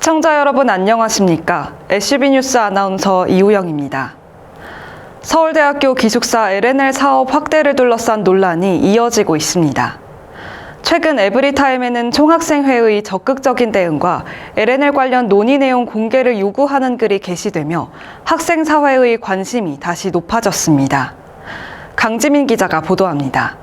시청자 여러분 안녕하십니까? SCB 뉴스 아나운서 이우영입니다. 서울대학교 기숙사 L&L 사업 확대를 둘러싼 논란이 이어지고 있습니다. 최근 에브리타임에는 총학생회의 적극적인 대응과 L&L 관련 논의 내용 공개를 요구하는 글이 게시되며 학생사회의 관심이 다시 높아졌습니다. 강지민 기자가 보도합니다.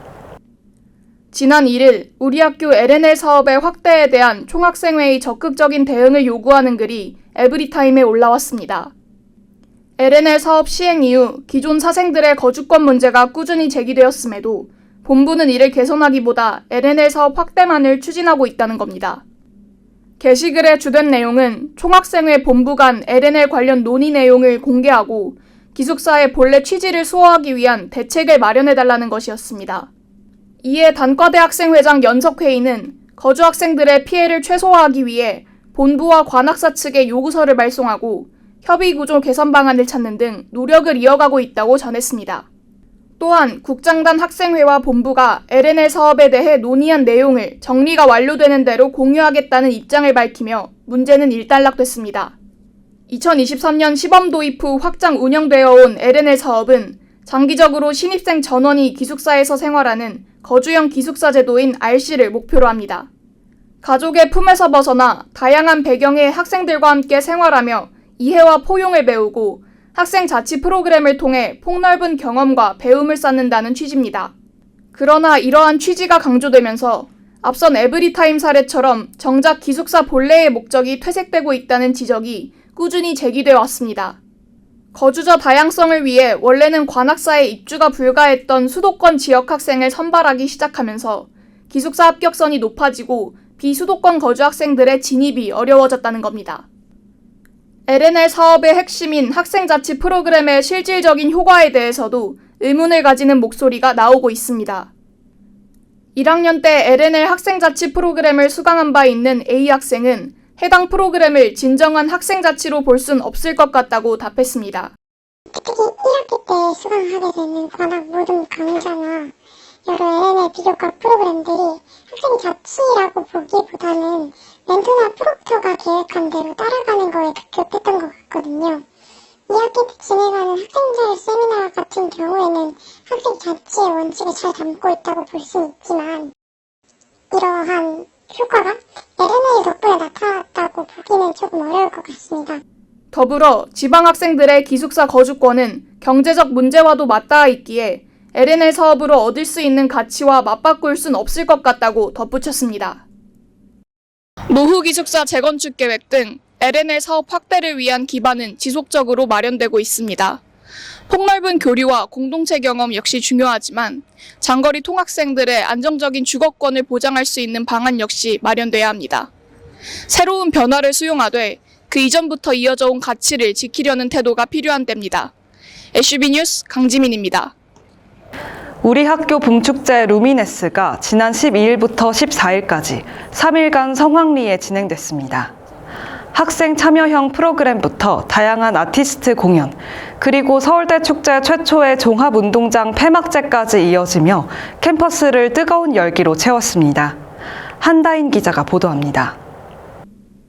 지난 1일 우리 학교 L&L 사업의 확대에 대한 총학생회의 적극적인 대응을 요구하는 글이 에브리타임에 올라왔습니다. L&L 사업 시행 이후 기존 사생들의 거주권 문제가 꾸준히 제기되었음에도 본부는 이를 개선하기보다 L&L 사업 확대만을 추진하고 있다는 겁니다. 게시글의 주된 내용은 총학생회 본부 간 L&L 관련 논의 내용을 공개하고 기숙사의 본래 취지를 수호하기 위한 대책을 마련해달라는 것이었습니다. 이에 단과대학생회장 연석회의는 거주 학생들의 피해를 최소화하기 위해 본부와 관학사 측에 요구서를 발송하고 협의구조 개선 방안을 찾는 등 노력을 이어가고 있다고 전했습니다. 또한 국장단 학생회와 본부가 L&L 사업에 대해 논의한 내용을 정리가 완료되는 대로 공유하겠다는 입장을 밝히며 문제는 일단락됐습니다. 2023년 시범 도입 후 확장 운영되어 온 L&L 사업은 장기적으로 신입생 전원이 기숙사에서 생활하는 거주형 기숙사 제도인 RC를 목표로 합니다. 가족의 품에서 벗어나 다양한 배경의 학생들과 함께 생활하며 이해와 포용을 배우고 학생 자치 프로그램을 통해 폭넓은 경험과 배움을 쌓는다는 취지입니다. 그러나 이러한 취지가 강조되면서 앞선 에브리타임 사례처럼 정작 기숙사 본래의 목적이 퇴색되고 있다는 지적이 꾸준히 제기되어 왔습니다. 거주자 다양성을 위해 원래는 관학사에 입주가 불가했던 수도권 지역 학생을 선발하기 시작하면서 기숙사 합격선이 높아지고 비수도권 거주 학생들의 진입이 어려워졌다는 겁니다. L&L 사업의 핵심인 학생 자치 프로그램의 실질적인 효과에 대해서도 의문을 가지는 목소리가 나오고 있습니다. 1학년 때 L&L 학생 자치 프로그램을 수강한 바 있는 A 학생은 해당 프로그램을 진정한 학생 자치로 볼 순 없을 것 같다고 답했습니다. 특히 1학기 때 수강하게 되는 관학 모든 강좌나 여러 L&L 비교과 프로그램들이 학생 자치라고 보기보다는 멘토나 프록터가 계획한 대로 따라가는 거에 급급했던 것 같거든요. 2학기 때 진행하는 학생자율 세미나 같은 경우에는 학생 자치의 원칙을 잘 담고 있다고 볼 수 있지만 이러한 효과가 L&L 덕분에 나타났다고 보기는 조금 어려울 것 같습니다. 더불어 지방 학생들의 기숙사 거주권은 경제적 문제와도 맞닿아 있기에 L&L 사업으로 얻을 수 있는 가치와 맞바꿀 순 없을 것 같다고 덧붙였습니다. 노후 기숙사 재건축 계획 등 L&L 사업 확대를 위한 기반은 지속적으로 마련되고 있습니다. 폭넓은 교류와 공동체 경험 역시 중요하지만 장거리 통학생들의 안정적인 주거권을 보장할 수 있는 방안 역시 마련돼야 합니다. 새로운 변화를 수용하되 그 이전부터 이어져 온 가치를 지키려는 태도가 필요한 때입니다. SCB 뉴스 강지민입니다. 우리 학교 봄축제 루미네스가 지난 12일부터 14일까지 3일간 성황리에 진행됐습니다. 학생 참여형 프로그램부터 다양한 아티스트 공연, 그리고 서울대 축제 최초의 종합운동장 폐막제까지 이어지며 캠퍼스를 뜨거운 열기로 채웠습니다. 한다인 기자가 보도합니다.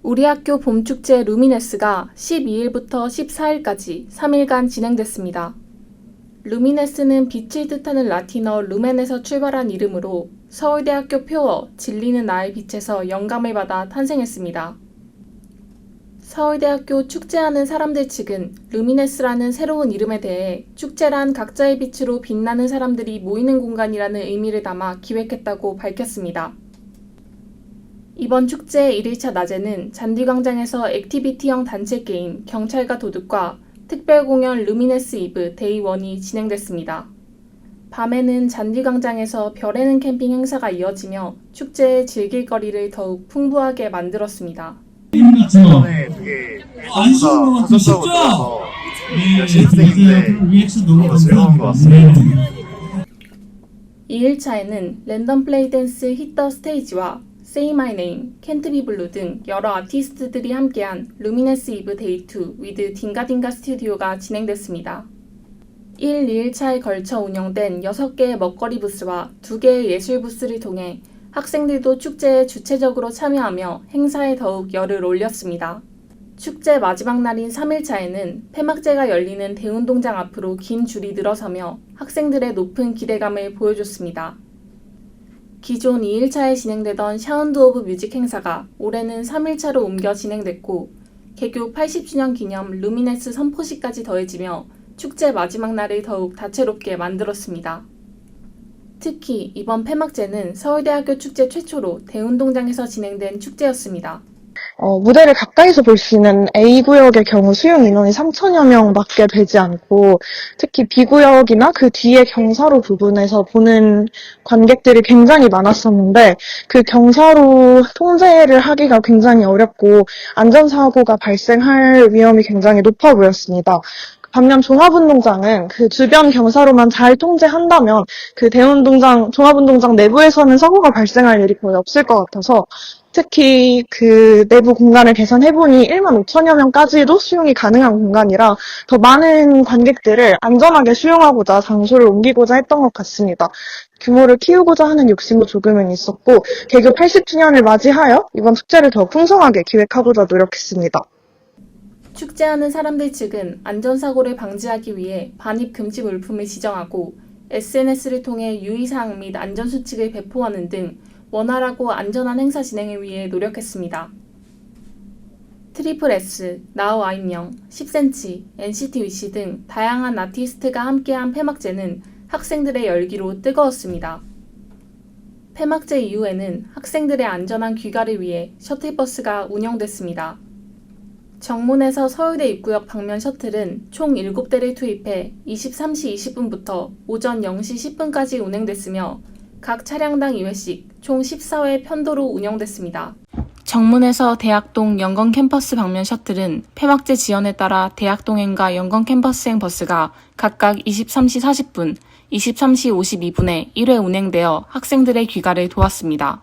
우리 학교 봄축제 루미네스가 12일부터 14일까지 3일간 진행됐습니다. 루미네스는 빛을 뜻하는 라틴어 루멘에서 출발한 이름으로 서울대학교 표어 진리는 나의 빛에서 영감을 받아 탄생했습니다. 서울대학교 축제하는 사람들 측은 루미네스라는 새로운 이름에 대해 축제란 각자의 빛으로 빛나는 사람들이 모이는 공간이라는 의미를 담아 기획했다고 밝혔습니다. 이번 축제 1일차 낮에는 잔디광장에서 액티비티형 단체 게임 경찰과 도둑과 특별 공연 루미네스 이브 데이 1이 진행됐습니다. 밤에는 잔디광장에서 별에는 캠핑 행사가 이어지며 축제의 즐길 거리를 더욱 풍부하게 만들었습니다. 이번에 되게 안심으로 하셨다고 들어서 신입생인데 너무 즐거운 것 같습니다. 2일차에는 랜덤 플레이 댄스 히트 더 스테이지와 Say My Name, Can't Be Blue 등 여러 아티스트들이 함께한 루미네스 이브 데이 2 위드 딩가딩가 스튜디오가 진행됐습니다. 1, 2일차에 걸쳐 운영된 6개의 먹거리 부스와 2개의 예술 부스를 통해 학생들도 축제에 주체적으로 참여하며 행사에 더욱 열을 올렸습니다. 축제 마지막 날인 3일차에는 폐막제가 열리는 대운동장 앞으로 긴 줄이 늘어서며 학생들의 높은 기대감을 보여줬습니다. 기존 2일차에 진행되던 샤운드 오브 뮤직 행사가 올해는 3일차로 옮겨 진행됐고 개교 80주년 기념 루미네스 선포식까지 더해지며 축제 마지막 날을 더욱 다채롭게 만들었습니다. 특히 이번 폐막제는 서울대학교 축제 최초로 대운동장에서 진행된 축제였습니다. 무대를 가까이서 볼 수 있는 A구역의 경우 수용 인원이 3,000여 명밖에 되지 않고 특히 B구역이나 그 뒤에 경사로 부분에서 보는 관객들이 굉장히 많았었는데 그 경사로 통제를 하기가 굉장히 어렵고 안전사고가 발생할 위험이 굉장히 높아 보였습니다. 반면 종합운동장은 그 주변 경사로만 잘 통제한다면 그 대운동장, 종합운동장 내부에서는 사고가 발생할 일이 거의 없을 것 같아서 특히 그 내부 공간을 계산해보니 1만 5천여 명까지도 수용이 가능한 공간이라 더 많은 관객들을 안전하게 수용하고자 장소를 옮기고자 했던 것 같습니다. 규모를 키우고자 하는 욕심도 조금은 있었고 개교 80주년을 맞이하여 이번 축제를 더 풍성하게 기획하고자 노력했습니다. 축제하는 사람들 측은 안전사고를 방지하기 위해 반입 금지 물품을 지정하고 SNS를 통해 유의사항 및 안전수칙을 배포하는 등 원활하고 안전한 행사 진행을 위해 노력했습니다. 트리플 S, 나우 아임영, 10cm, NCT 위시 등 다양한 아티스트가 함께한 폐막제는 학생들의 열기로 뜨거웠습니다. 폐막제 이후에는 학생들의 안전한 귀가를 위해 셔틀버스가 운영됐습니다. 정문에서 서울대 입구역 방면 셔틀은 총 7대를 투입해 23시 20분부터 오전 0시 10분까지 운행됐으며 각 차량당 2회씩 총 14회 편도로 운영됐습니다. 정문에서 대학동 영건 캠퍼스 방면 셔틀은 폐막제 지연에 따라 대학동행과 영건 캠퍼스행 버스가 각각 23시 40분, 23시 52분에 1회 운행되어 학생들의 귀가를 도왔습니다.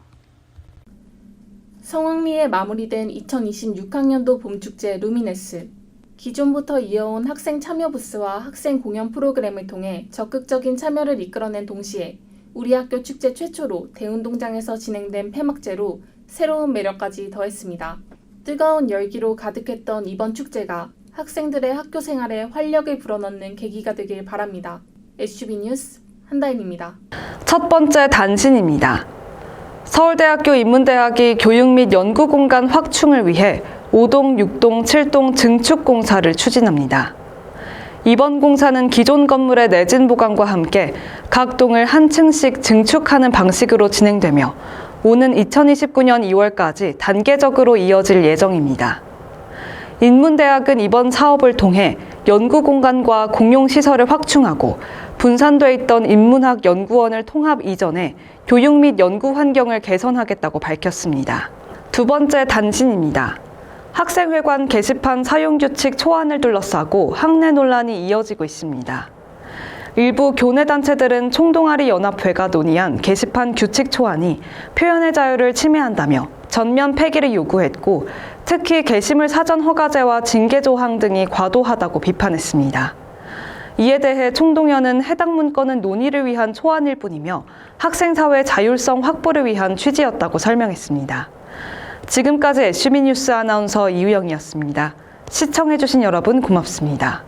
성황리에 마무리된 2026학년도 봄축제 루미네스. 기존부터 이어온 학생 참여 부스와 학생 공연 프로그램을 통해 적극적인 참여를 이끌어낸 동시에 우리 학교 축제 최초로 대운동장에서 진행된 폐막제로 새로운 매력까지 더했습니다. 뜨거운 열기로 가득했던 이번 축제가 학생들의 학교 생활에 활력을 불어넣는 계기가 되길 바랍니다. SUB 뉴스 한다인입니다. 첫 번째 단신입니다. 서울대학교 인문대학이 교육 및 연구공간 확충을 위해 5동, 6동, 7동 증축 공사를 추진합니다. 이번 공사는 기존 건물의 내진 보강과 함께 각 동을 한 층씩 증축하는 방식으로 진행되며 오는 2029년 2월까지 단계적으로 이어질 예정입니다. 인문대학은 이번 사업을 통해 연구공간과 공용시설을 확충하고 분산돼 있던 인문학 연구원을 통합 이전에 교육 및 연구 환경을 개선하겠다고 밝혔습니다. 두 번째 단신입니다. 학생회관 게시판 사용규칙 초안을 둘러싸고 학내 논란이 이어지고 있습니다. 일부 교내단체들은 총동아리 연합회가 논의한 게시판 규칙 초안이 표현의 자유를 침해한다며 전면 폐기를 요구했고 특히 게시물 사전 허가제와 징계 조항 등이 과도하다고 비판했습니다. 이에 대해 총동연은 해당 문건은 논의를 위한 초안일 뿐이며 학생사회 자율성 확보를 위한 취지였다고 설명했습니다. 지금까지 SUB 뉴스 아나운서 이우영이었습니다. 시청해주신 여러분 고맙습니다.